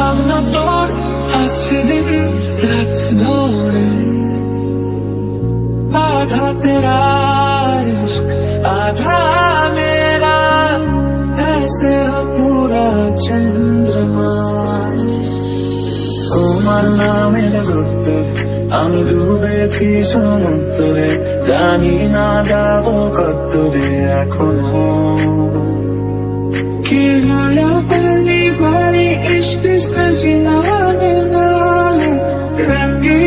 ভাবনা তোর আসছে দিন রাত ধরে, आधा तेरा इश्क आधा मेरा, ऐसे हो पूरा चंद्रमा। তোমার নামের রোদ্দুর আমি ডুবেছি সমুদ্রে, জানি না যাবো কতদূরে এখনো। কি হলো পहली बारी इश्क सजना ने नाले, रंगी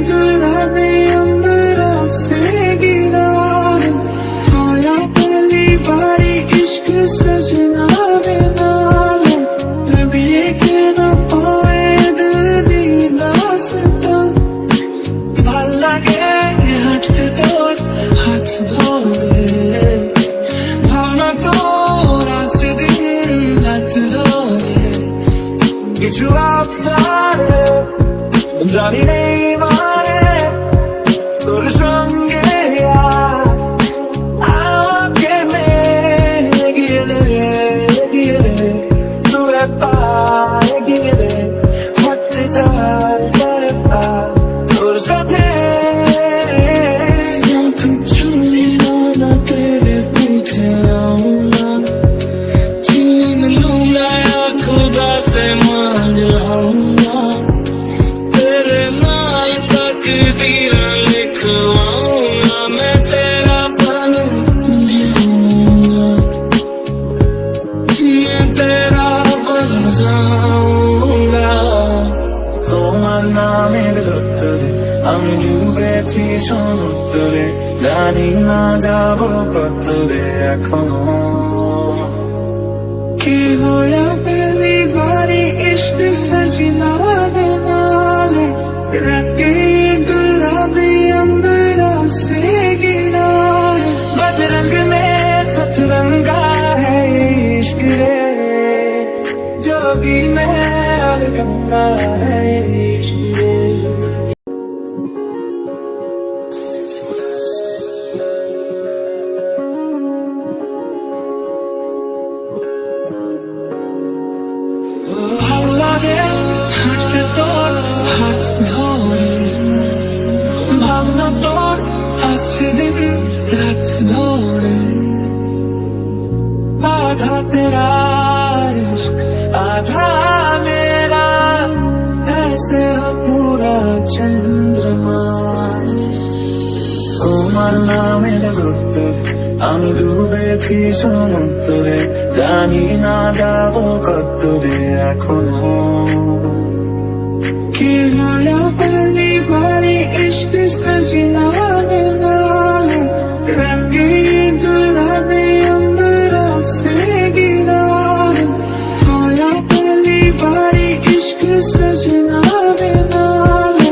गुलाबी अंबरों से गिरा। हलो पहली बारी इश्क सजना ने नाले, कभी के न पाए दिल दी दास्ता। ভাল লাগে হাঁটতে তোর হাত ধরে, ভাবনা তোর আসছে দিন রাত ধরে। কিছু আবদারে জানি নেই মানে তোর সঙ্গে আমাকে মেনে গেলে দু এক পা এগিয়ে দে, হাঁটতে চাই এক পা তোর সাথে। कुछ ना तेरे पीछे आऊंगा, छीन लूंगा या खुदा से मांग लाऊंगा, तेरे नाल तकदीर लिखवाऊंगा, मैं तेरा बन जाऊंगा, मैं तेरा बन जाऊंगा। তোমার নামের রোদ্দুরে আমি ডুবেছি সমুদ্রে, জানি না যাবো কতদূরে এখনো। কি হলো পहली बारी इश्क सजना ने नाले, रंगी गुलाबी अंबरों से गिरा। बदरंग में सतरंगा है इश्क रे, जोगी में अलगंगा है इश्क रे। ভাল লাগে হাঁটতে তোর হাত ধরে, ভাবনা তোর আসছে দিন রাত ধরে। आधा तेरा इश्क आधा मेरा, ऐसे हो पूरा चंद्रमा। তোমার নামের রোদ্দুর আমি ডুবেছি সমুদ্রে, জানি না যাবো কতদূরে এখনো। কি হলো পहली बारी इश्क सजना ने नाले, रंगी गुलाबी अंबरों से गिरा। हलो पहली बारी इश्क सजना ने नाले,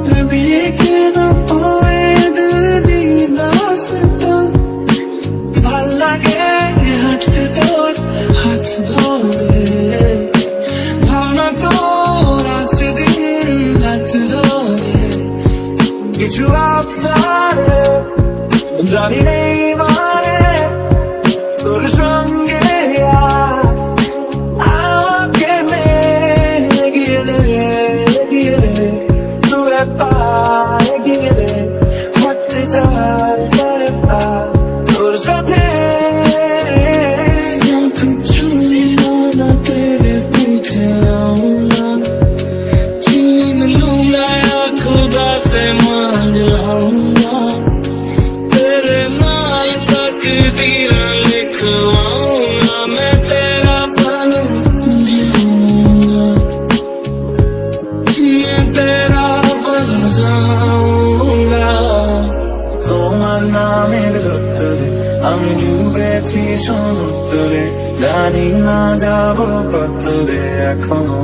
कभी के न पाए दिल दी दास्ता। ভাল লাগে হাঁটতে তোর হাত ধরে, ভাবনা তোর আসছে দিন রাত ধরে। কিছু আবদারে জানি নেই মানে তোর সঙ্গে আমাকে মেনে গেলে দু এক পা এগিয়ে দে, হাঁটতে চাই এক পা তোর সাথে। कुछ ना तेरे पीछे आऊंगा, छीन लूंगा या खुदा से मांग लाऊंगा, तेरे नाल तकदीर लिखवाऊंगा, मैं तेरा बन जाऊंगा, मैं तेरा बन जाऊंगा। তোমার নামের রোদ্দুরে আমি ডুবেছি সমুদ্রে, জানি না যাবো কতদূরে এখনো।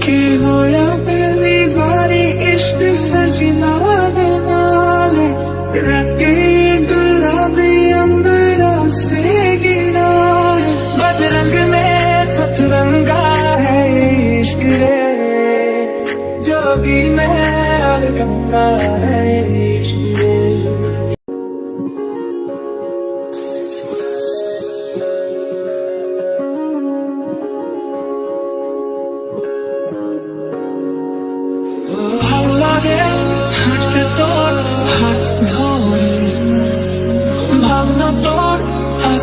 কি হলো পहली बारी इश्क सजना ने नाले, रंगी गुलाबी अंबरों से गिरा। बदरंग में सतरंगा है इश्क रे, जोगी में अलगंगा है इश्क रे।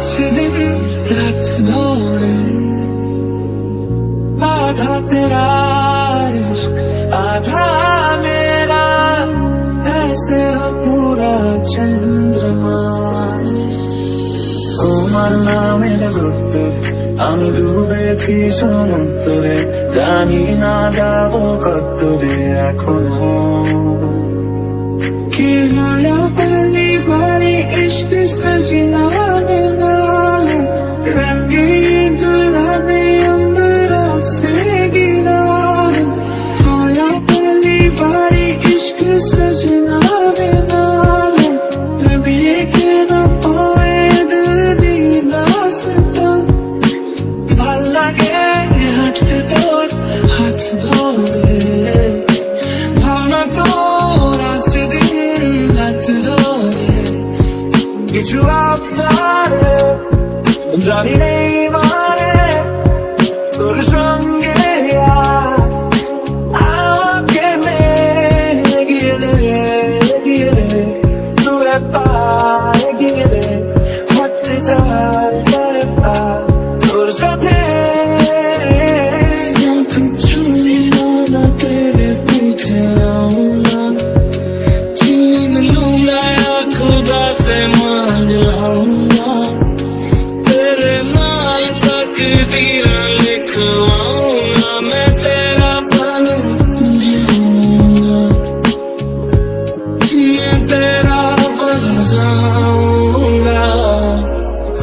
আসছে দিন রাত ধরে आधा तेरा इश्क आधा मेरा ऐसे हो पूरा चंद्रमा তোমার নামের উত্তর আমি ডুবেছি সমুদ্রে জানি না যাবো কতরে এখনো কি হলো পহলি বারি ইশক সजना ने नाले रंगी गुलाबी अंबरों से गिरा हौला पहली बारी इश्क सजना ने नाले कभी के न पावे दिल दी दास्ता ভাল লাগে হাঁটতে তোর হাত ধরে ভাবনা তোর আসছে দিন রাত ধরে কিছু আপনারে জানি নেই মানে তোর সঙ্গে আমাকে মেনে গিয়ে দূরে পায়ে গিয়ে হাঁটতে চাই তোর সাথে तेरे पीछे आऊंगा छीन लूंगा या खुदा से मांग लाऊंगा तेरे नाल तकदीर लिखवाऊंगा मैं तेरा बन जाऊंगा मैं तेरा बन जाऊंगा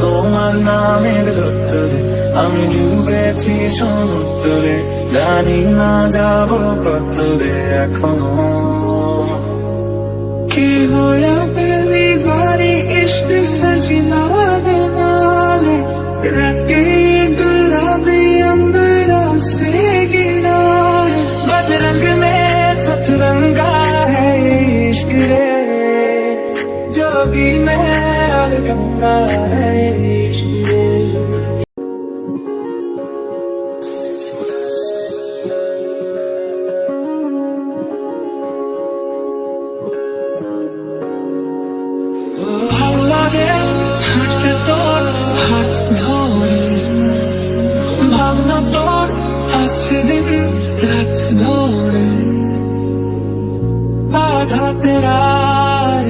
তোমার নামের উত্তরে আমি ডুবেছি সমুদ্রে জানি না যাব কতরে এখনো কি হলো পহলি বারি ইশক সजना ने नाले रंगी गुलाबी अंबरों से गिरा बदरंग में सतरंगा है इश्क रे जोगी में अलगंगा है इश्क रे ভাল লাগে হাঁটতে তোর হাত ধরে ভাবনা তোর আসছে দিন রাত ধরে आधा तेरा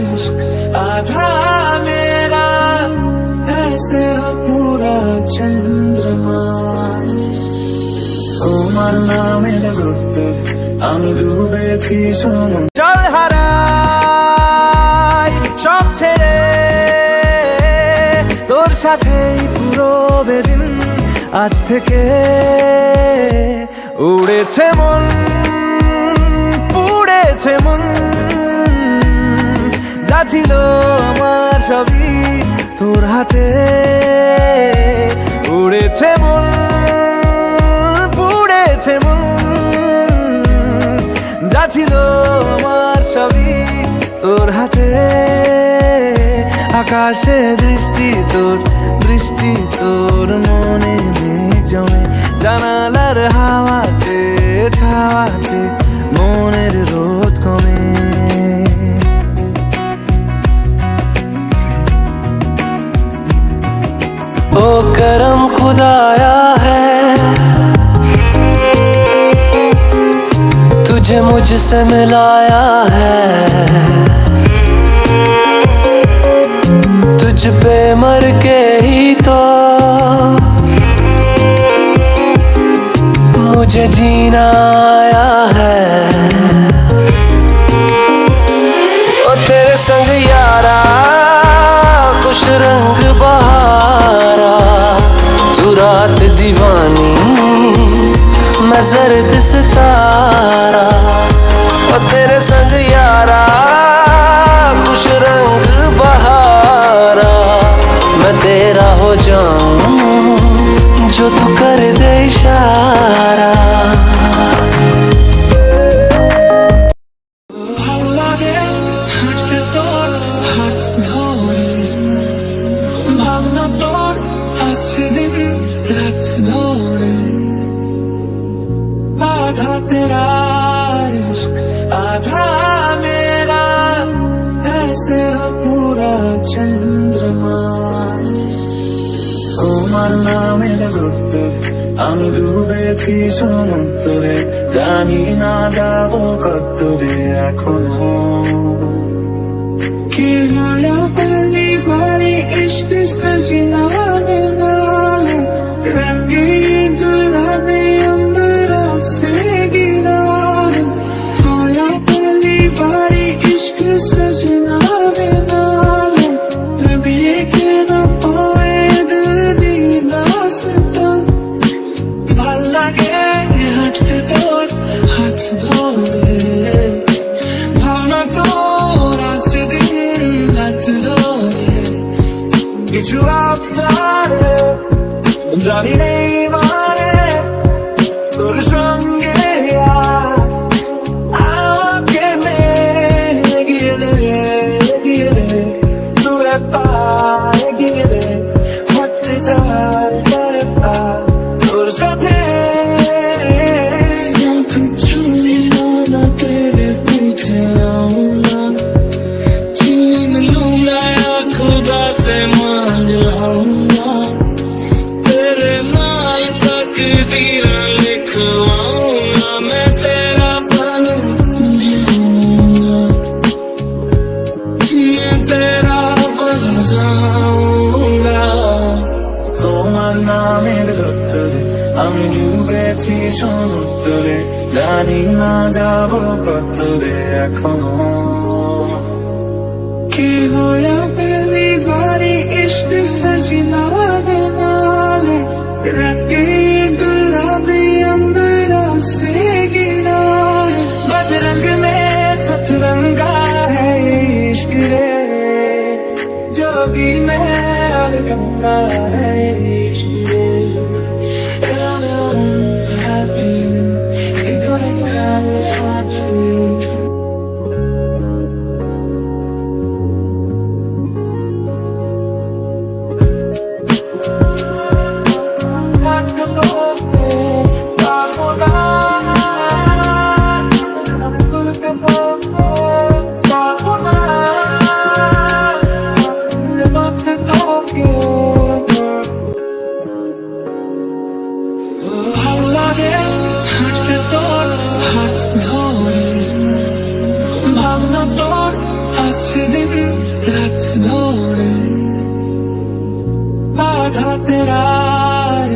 इश्क आधा मेरा ऐसे हो पूरा चंद्रमा তোমার নামের উত্তর আমি ডুবেছি সমুদ্রে চল হারাই সব ছেড়ে তোর সাথেই পুরো বেদিন আজ থেকে উড়েছে মন পুড়েছে মন যা ছিল আমার সবই তোর হাতে উড়েছে মন পুড়েছে মন যা ছিল আমার সবই তোর হাতে আকাশে বৃষ্টি তোর মনে মেঘ জমে জানালার হাওয়াতে ছাওয়াতে মনের রোদ কমে ओ करम खुदाया है तुझे मुझसे मिलाया है तुझ पे मर के ही तो मुझे जीना आया है ओ तेरे संग यारा खुश रंग बहारा तू रात दीवानी मैं जर्द सितारा ओ तेरे संग यारा खुश रंग बहारा मैं तेरा हो जाऊं जो तू कर दे इशारा ভাল লাগে হাঁটতে তোর হাত ধরে ভাবনা তোর আসছে দিন রাত ধরে आधा तेरा इश्क आधा मेरा ऐसे हो पूरा चंद्रमा রোদ্দুরে আমি ডুবেছি সমুদ্রে, জানি না যাবো কতদূরে এখনো। कि होया पहली बारी इश्क सजना ने नाले, रंगी गुलाबी अंबरों से गिरा है। होया पहली बारी इश्क सजना ने नाले, कभी के न पाए दिल दी दास्ता। भल लगे हटते तोड़ हाथ धोए, भावना तो रास्ते दिन हाथ धोए। কিছু আবদারে জানি নেই মানে তোর সঙ্গে আজ আমাকে মেনে গেলে দু পায়ে গেলে হাঁটতে চাই তোর সাথে। सब छूना ना तेरे पीछे आऊंगा, छीन लूंगा या खुदा से मांग लाऊंगा, तेरे नाल तकदीर लिखवाऊंगा, मैं तेरा बन जाऊंगा, मैं तेरा बन जाऊंगा। তোমার নামের রোদ্দুরে আমি ডুবেছি সমুদ্রে, জানি না যাবো কতদূরে এখনো। कि होया पहली बारी इश्क सजना ने नाले, रंगी गुलाबी अंबरों से गिरा है। बदरंग में सतरंगा है इश्क रे, जोगी में अलगंगा है इश्क रे। ভাল লাগে হাঁটতে তোর হাত ধরে, ভাবনা তোর আসছে দিন রাত ধরে। आधा तेरा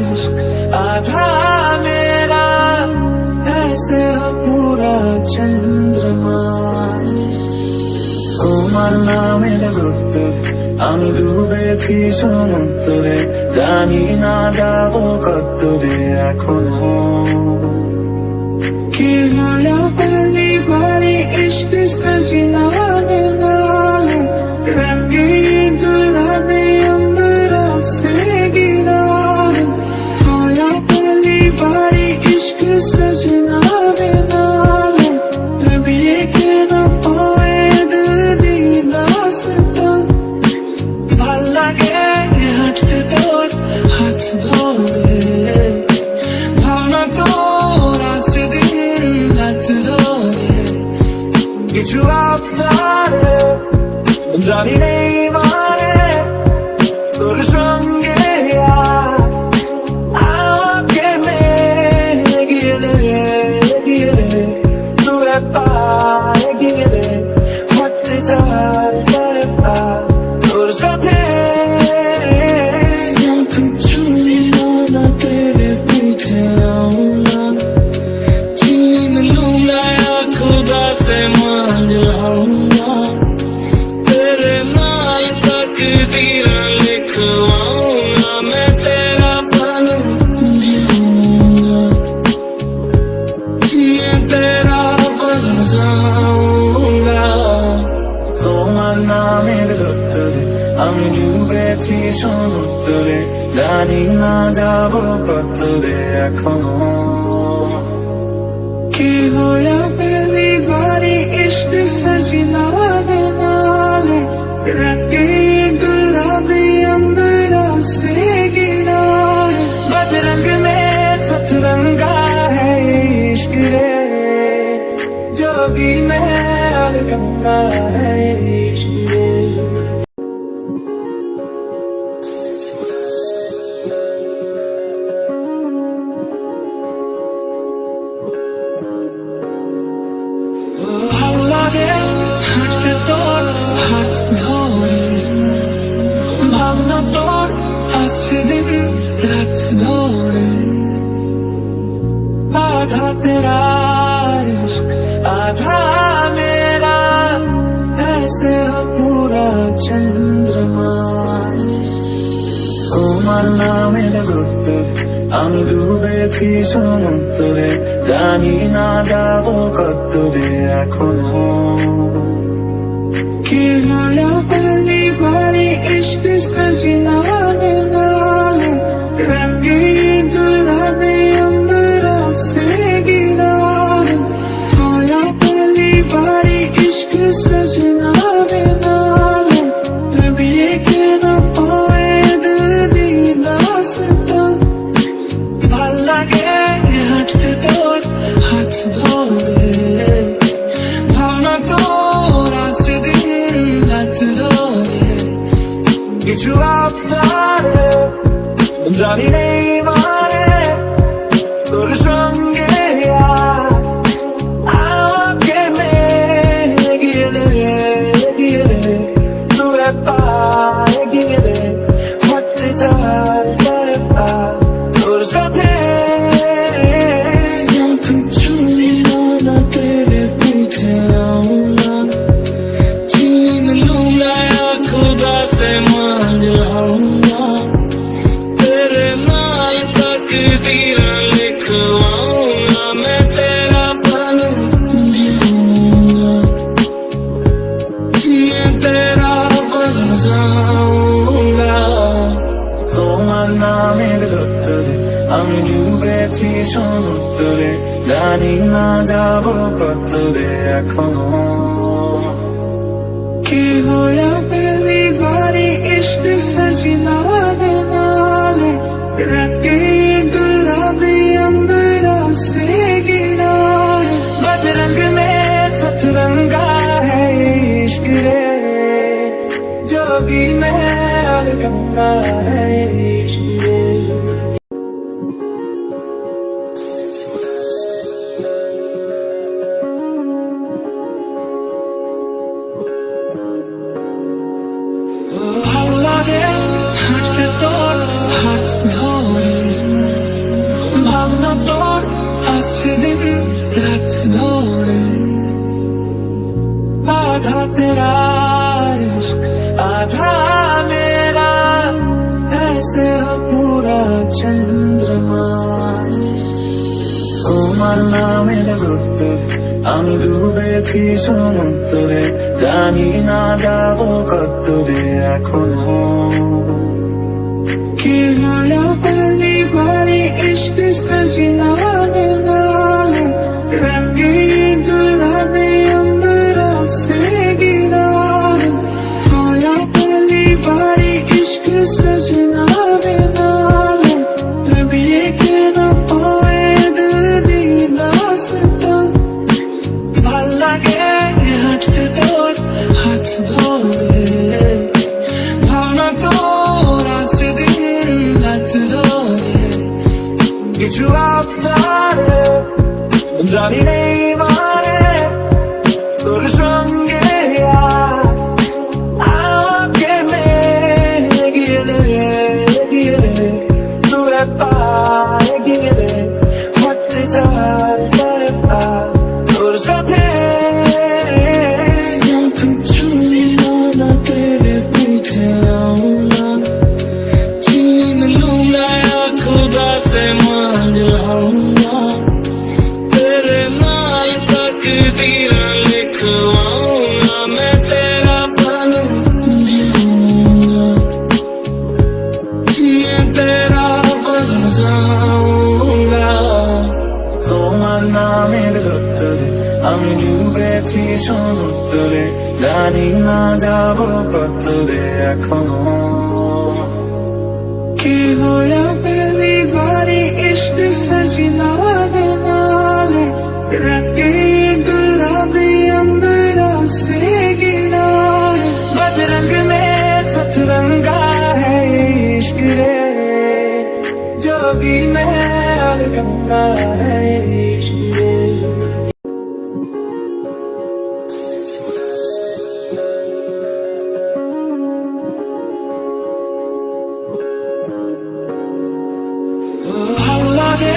इश्क आधा मेरा, ऐसे हो पूरा चंद्रमा। তোমার নামের রোদ্দুরে আমি ডুবেছি সমুদ্রে, জানি না যাবো কতদূরে এখনো। कि होया पहली बारी इश्क सजना ने नाले, रंगी गुलाबी अंबरों से गिरा है। होया पहली बारी इश्क सजना ने नाले, कभी के न पाए दिल दी दास्ता। भल लगे हटते तोड़ हाथ धोए, भावना तो रास्ते दिन हाथ धोए। কিছু আবদারে জানি নেই মানে তোর সঙ্গে আজ আমাকে মেনে গেলে দু পায়ে গেলে হাঁটতে চাই তোর সাথে। सब छूना ना तेरे पीछे आऊंगा, छीन लूंगा या खुदा से मांग लाऊंगा, तेरे नाल तकदीर लिखवाऊंगा, मैं तेरा बन जाऊंगा, मैं तेरा बन जाऊंगा। তোমার নামের রোদ্দুরে আমি ডুবেছি সমুদ্রে, জানি না যাবো কতদূরে এখনো। कि होया पहली बारी इश्क सजना ने नाले, रंगी गुलाबी अंबरों से गिरा है। बदरंग में सतरंगा है इश्क रे, जोगी में अलगंगा है इश्क रे। আমি ডুবেছি সমুদ্রে, জানি না যাবো কতরে এখনো। कि होया पहली बारी इश्क सजना ने नाले, रंगी गुलाबी अंबरों से गिरा है। होया पहली बारी इश्क सजना ने नाले, तभी के न पावे दिल दी दास्ता। भल लगे हटते तोड़ हाथ धोए, भावना तोड़ आसे কিছু আপনারে জানি নেই মানে তোর সঙ্গে আমাকে মেনে গেলে দু পায়ে গেলে হাঁটতে চাই তোর সাথে। छूना तेरे पीछे आऊंगा, छीन लूंगा या खुदा से मांग लाऊंगा, तेरे नाल तकदीर लिखवाऊंगा, मैं तेरा बन जाऊंगा, मैं तेरा बन जाऊंगा। তোমার নামের উত্তরে আমি ডুবেছি সমুদ্রে, জানি না যাবো কতরে এখনো। कि होया पहली बारी इश्क सजना ने नाले, रंगी गुलाबी अंबरों से गिरा है। बदरंग में सतरंगा है इश्क रे, जोगी में गंगा है इश्क रे। ভাল লাগে হাঁটতে তোর হাত ধরে, ভাবনা তোর আসছে দিন রাত ধরে। आधा तेरा इश्क आधा मेरा, ऐसे हो पूरा चंद्रमा। তোমার নামের উত্তরে আমি ডুবেছি সমুদ্রে, জানি না যাবো কতরে এখনো। कि होया पहली बारी इश्क सजना ने नाले, रंगी गुलाबी अंबरों से गिरा है। होया पहली बारी इश्क सजना ने नाले, तभी के न पावे दिल दी दास्ता। भल लगे हटते तोड़ हाथ धोए, भावना तोड़ आसे दिन रात धोए। কিছু আপনারে জানি নেই মানে তোর সঙ্গে আমাকে মেনে গেলে দু পায়ে গেলে হাঁটতে চাই তোর সাথে। छूना तेरे पीछे आऊंगा, छीन लूंगा या खुदा से मांग लाऊंगा, तेरे नाल तकदीर लिखवाऊंगा, मैं तेरा बन जाऊंगा, मैं तेरा बन जाऊंगा। তোমার নামের উত্তরে আমি ডুবেছি সমুদ্রে, জানি না যাবো কতরে এখনো। कि होया पहली बारी इश्क सजना ने नाले, रंगी गुलाबी अंबरों से गिरा है। बदरंग में सतरंगा है इश्क रे, जोगी में गंगा है इश्क रे। ভাল লাগে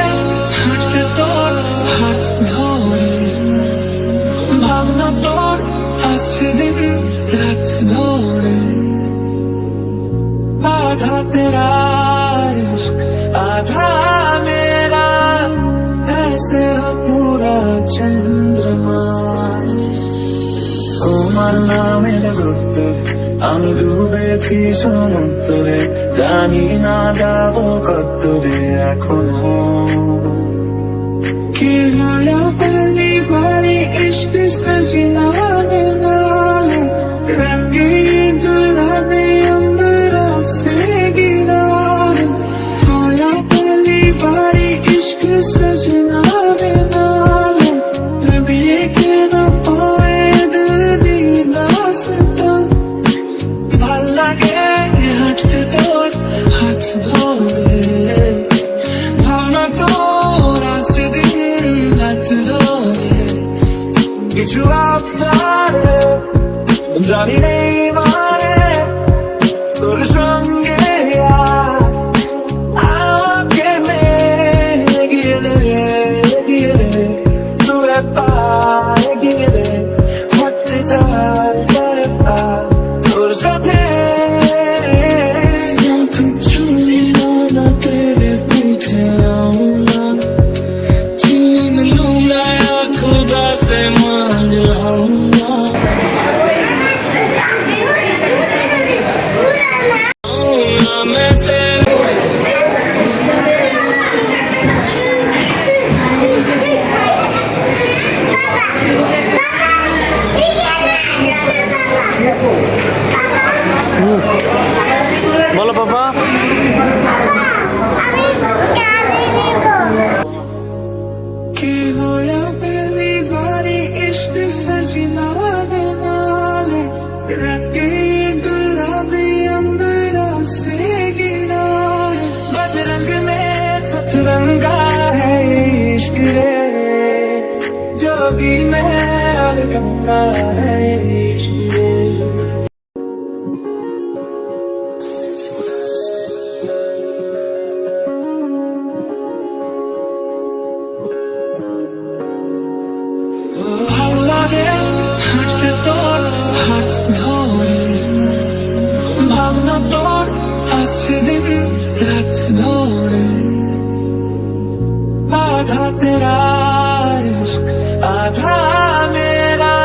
হাঁটতে তোর হাত ধরে, ভাবনা তোর আসছে দিন রাত ধরে। आधा तेरा इश्क आधा मेरा, আমি ডুবেছি সমুদ্রে, জানি না যাবো কতরে এখনো। কি হলো পहली बारी इश्क सजना ने नाले, रंगी गुलाबी अंबरों से गिरा। हलो पहली बारी इश्क सजना ने नाले, अब ये कहना पावे दिल दी दास्तां। ভাল লাগে হাঁটতে তোর হাত ধরে, ভাবনা তোর আসে দিন রাত ধরে। কিছু আপনারে জানি নেই মানে তোর সঙ্গে আজ আমাকে মেনে গেলে দূরে পায়ে গেলে হাঁটতে চাই পায়ে পা তোর সাথে। तेरे पीछे आऊंगा, छीन लूंगा या खुदा से मांग लाऊंगा। मैं तेरे বলো বাবা। कि होया पहली बारी इश्क सजना ने नाले, रंगी गुलाबी अंबरों से गिरा। बदरंग में सतरंगा है इश्क रे, जोगी में गंगा है इश्क रे। ভাল লাগে হাঁটতে তোর হাত ধরে, ভাবনা তোর আসছে দিন রাত ধরে। आधा तेरा इश्क आधा मेरा,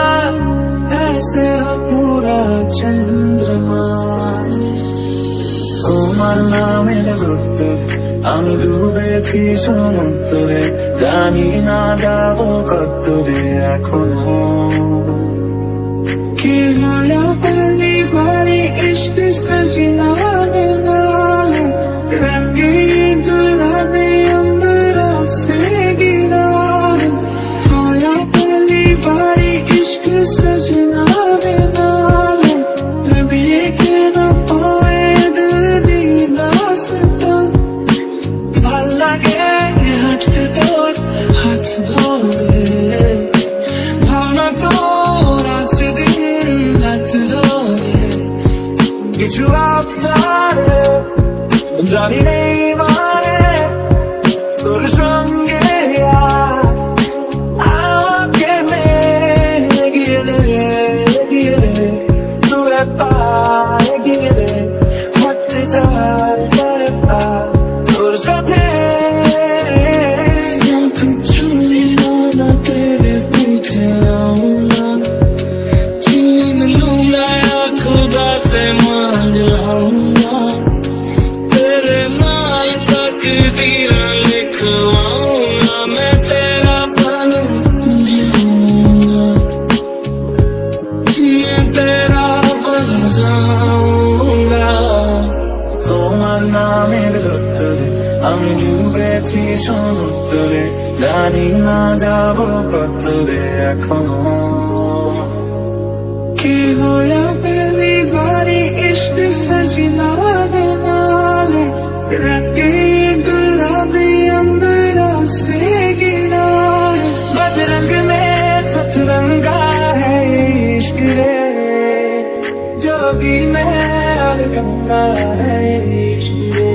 ऐसे हो पूरा चंद्रमा। তোমার নামের উত্তর আমি ডুবেছি সমুদ্রে, জানি না যাবো কতরে এখনো। কি হলো পहली बारी इश्क सजना ने नाले, रंगी गुलाबी अंबरों से गिरा। हलो पहली बारी इश्क सजना ने नाले, अब ये कहना पावे दिल दी दास्तां। ভাল লাগে হাঁটতে তোর হাত ধরে, ভাবনা তোর আসে দিন রাত ধরে। কিছু আপনারে জানি নেই মানে তোর সঙ্গে আজ আমাকে মেনে গেলে দূরে পায়ে গেলে হাঁটতে চাই পায়ে পা তোর সাথে। तेरे पीछे आऊंगा, छीन लूंगा या खुदा से मांग लाऊंगा। तेरे नाल तकदीरां लिखवाऊंगा, मैं तेरा बन जाऊंगा, मैं तेरा बन जाऊंगा। তোমার নামের উত্তরে আমি ডুবেছি সমুদ্রে, জানি না যাবো কতরে এখনো। কি হলো पहली बारी इश्क सजना ने नाले, रंगी गुलाबी अंबरों से गिरा। बदरंग में सतरंगा है इश्क रे, जोगी में गंगा है इश्क रे।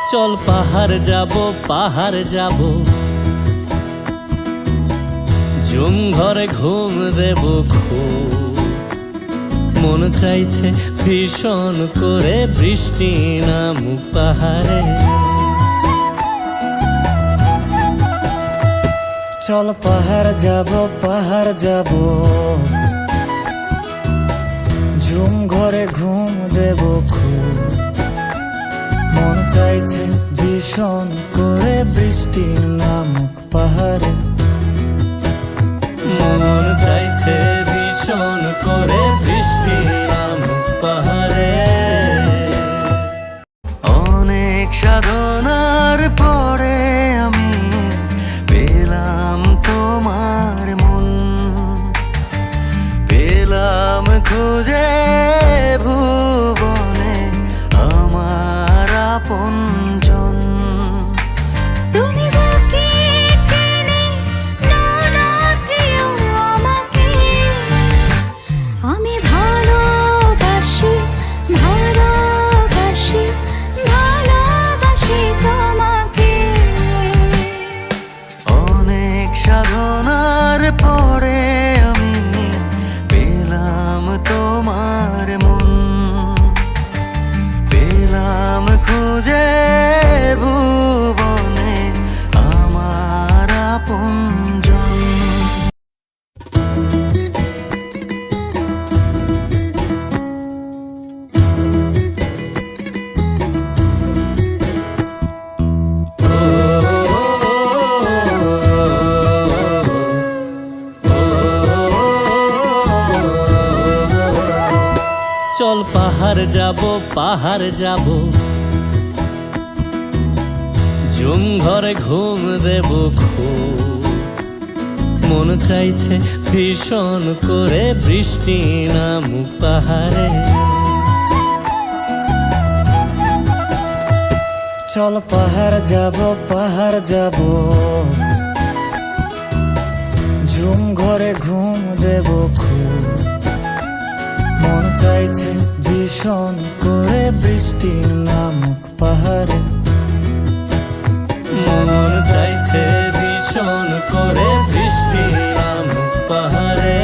চল পাহাড় যাব জুম ঘরে ঘুম দেব খুব মন চাইছে ভীষণ করে বৃষ্টি নামুক পাহাড়ে চল পাহাড় যাব ঝুম ঘরে ঘুম দেব খুব মন চাইছে ভীষণ করে বৃষ্টি নামুক পাহাড়ে মন চাইছে ভীষণ করে বৃষ্টি নামুক পাহাড়ে অনেক সাধনার পরে আমি পেলাম তোমার মন পেলাম খুঁজে ভুবনে আমার আপনজন তুমি বুকে টেনে নাও না প্রিয় আমাকে আমি ভালোবাসি ভালোবাসি ভালোবাসি তোমাকে অনেক সাধনার পরে আমি পেলাম তোমার মন পেলাম খুঁজে ভুবনে আমার আপনজন চল পাহাড় যাব জুম ঘরে ঘুম দেব খুব মন চাইছে ভীষণ করে বৃষ্টি নামুক পাহাড়ে চল পাহাড় যাব ঝুম ঘরে ঘুম দেব খুব মন চাইছে ভীষণ করে বৃষ্টি নামুক পাহাড়ে মন চাইছে ভীষণ করে বৃষ্টি নামুক পাহাড়ে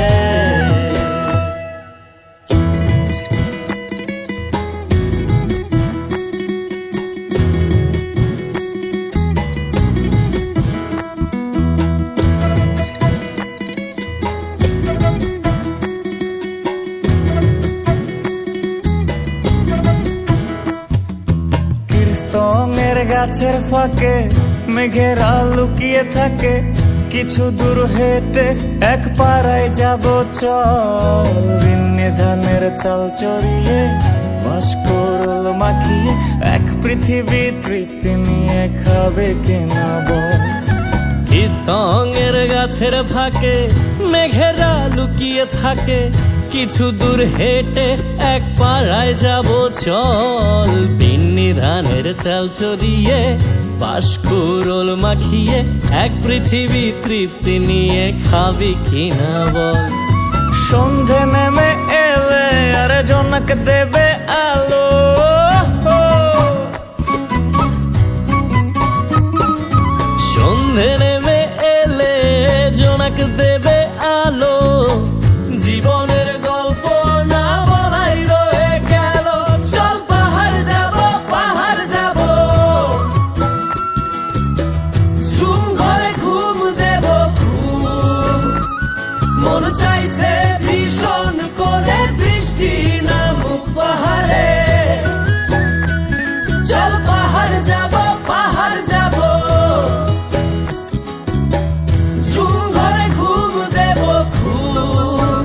কীর্তনের গাছের ফাঁকে মেঘেরা লুকিয়ে থাকে কিছু দূর হেঁটে এক পাড়ায় যাব চল বিন্নি ধানের চাল চড়িয়ে বাঁশকরল মাখিয়ে এক পৃথিবী তৃপ্তি নিয়ে খাবে কিনা বল কীর্তনের গাছের ফাঁকে মেঘেরা লুকিয়ে থাকে কিছু দূর হেঁটে এক পাড়ায় যাব চল বিন্নি ধানের চাল চড়িয়ে বাঁশকুড়োল মাখিয়ে এক পৃথিবী তৃপ্তি নিয়ে খাবি কিনা বল সন্ধে নেমে এলে আর জনক দেবে আলো সন্ধে নেমে এলে জোনাক দেবে আলো জীবনের গল্প না বলাই রয়ে গেল চল পাহাড় যাব ঝুম ঘরে ঘুম দেব খুব মন চাইছে ভীষণ করে বৃষ্টি নামুক পাহাড়ে চল পাহাড় যাব ঝুম ঘরে ঘুম দেব খুব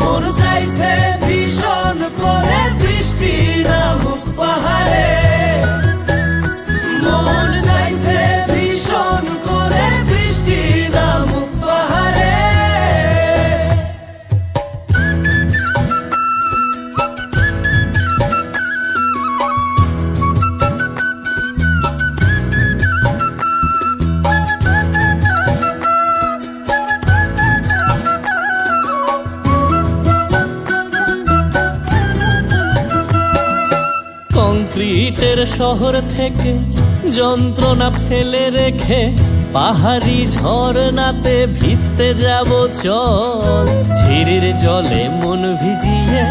মন চাইছে ভীষণ করে বৃষ্টি নামুক পাহাড়ে মন চাইছে ভীষণ করে বৃষ্টি নামুক পাহাড়ে কংক্রিটের শহর থেকে যন্ত্রণা ফেলে রেখে পাহাড়ি ঝরনাতে ভিজতে যাব চল। ঝিরির জলে মন ভিজিয়ে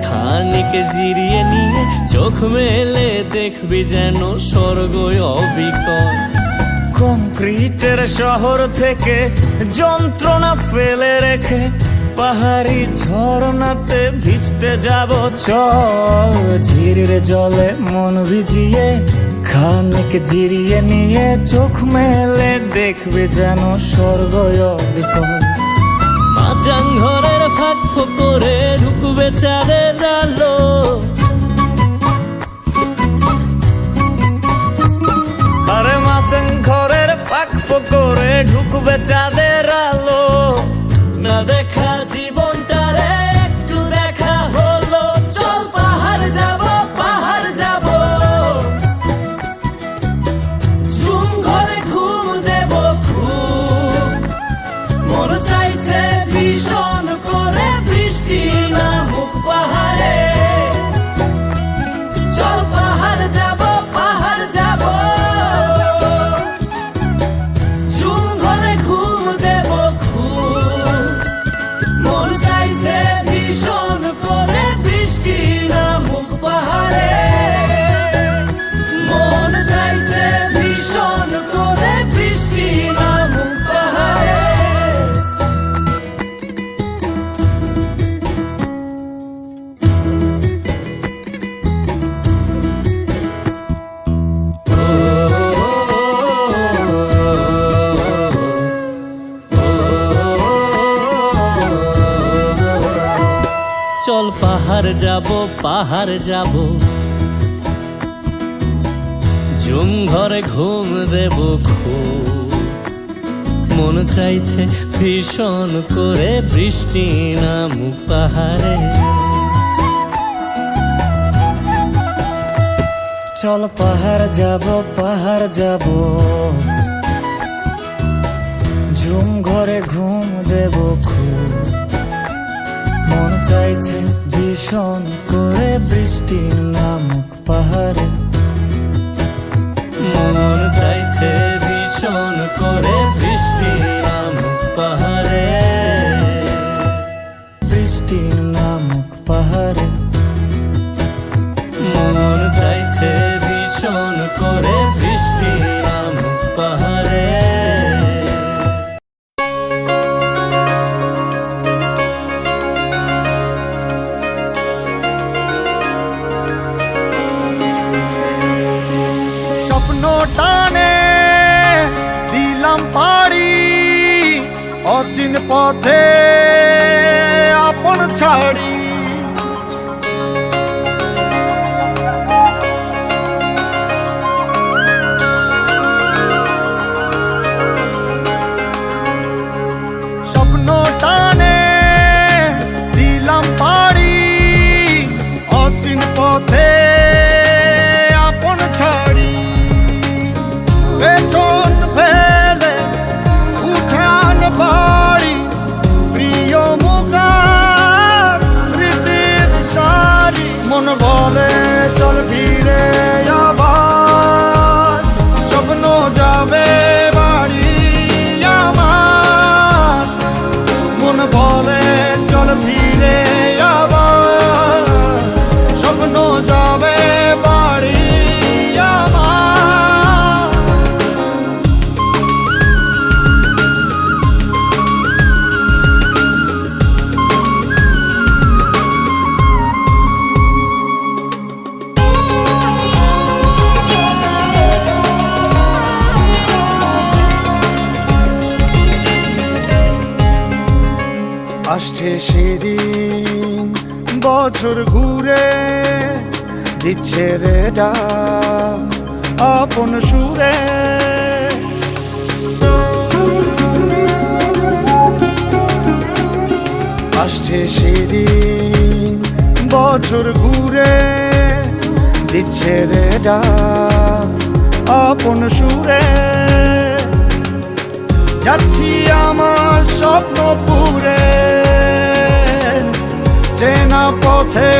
খানিক জিরিয়ে নিয়ে চোখ মেলে দেখবি যেন স্বর্গ অবিকল। কংক্রিটের শহর থেকে যন্ত্রণা ফেলে রেখে পাহাড়ি ঝরনাতে ভিজতে যাব চল। ঝিরির জলে মন ভিজিয়ে খানিক জিরিয়ে নিয়ে চোখ মেলে দেখবে যেন স্বর্গ অবিকল। মাচাং ঘরের ফাঁক করে ঢুকবে চাঁদের আলো, আরে মাচাং ঘরের ফাঁক করে ঢুকবে চাঁদের আলো। না দেখা জীবনটারে একটু দেখা হলো, চল পাহাড় যাব পাহাড় যাব। ঝুম ঘরে ঘুম দেব খুব, মন চাইছে ভীষণ করে বৃষ্টি নামুক পাহাড়ে। চল পাহাড় যাব পাহাড় যাব। ঝুম ঘরে ঘুম দেব খুব, মন চাইছে ভীষণ করে বৃষ্টি নামুক পাহাড়ে। মন চাইছে ভীষণ করে বৃষ্টি নামুক পাহাড়ে। চল পাহাড় যাব পাহাড় যাব। ঝুম ঘরে ঘুম দেব খুব, মন চাইছে ভীষণ করে বৃষ্টি নামুক পাহাড়ে। চল পাহাড় যাব পাহাড় যাব। ঝুম ঘরে ঘুম দেব খুব, মন চাইছে ভীষণ করে বৃষ্টি নামুক পাহাড়ে। মন চাইছে ভীষণ করে বৃষ্টি নামুক পাহাড়ে। বৃষ্টি নামুক পাহাড়ে। মন চাইছে ভীষণ করে বৃষ্টি নামুক পাহাড়ে। স্বপ্ন টানে দিলাম পাড়ি, অচিন পথে আপন ছাড়ি। স্বপ্ন টানে দিলাম পাড়ি, অচিন পথে আপন ছাড়ি। পেছন ফেলে উঠান বাড়ি, প্রিয় মুখার স্মৃতির সারি। মন বলে চল ফিরে আবার, স্বপ্ন যাবে বাড়ি আমার। মন বলে চল ফিরে আবার, স্বপ্ন যাবে বাড়ি আমার। আসছে সেদিন বছর ঘুরে, দিচ্ছে রে ডাক আপন সুরে। আসছে সেদিন বছর ঘুরে, দিচ্ছে রে ডাক আপন সুরে। যাচ্ছি আমার স্বপ্ন পুরে, চেনা পথে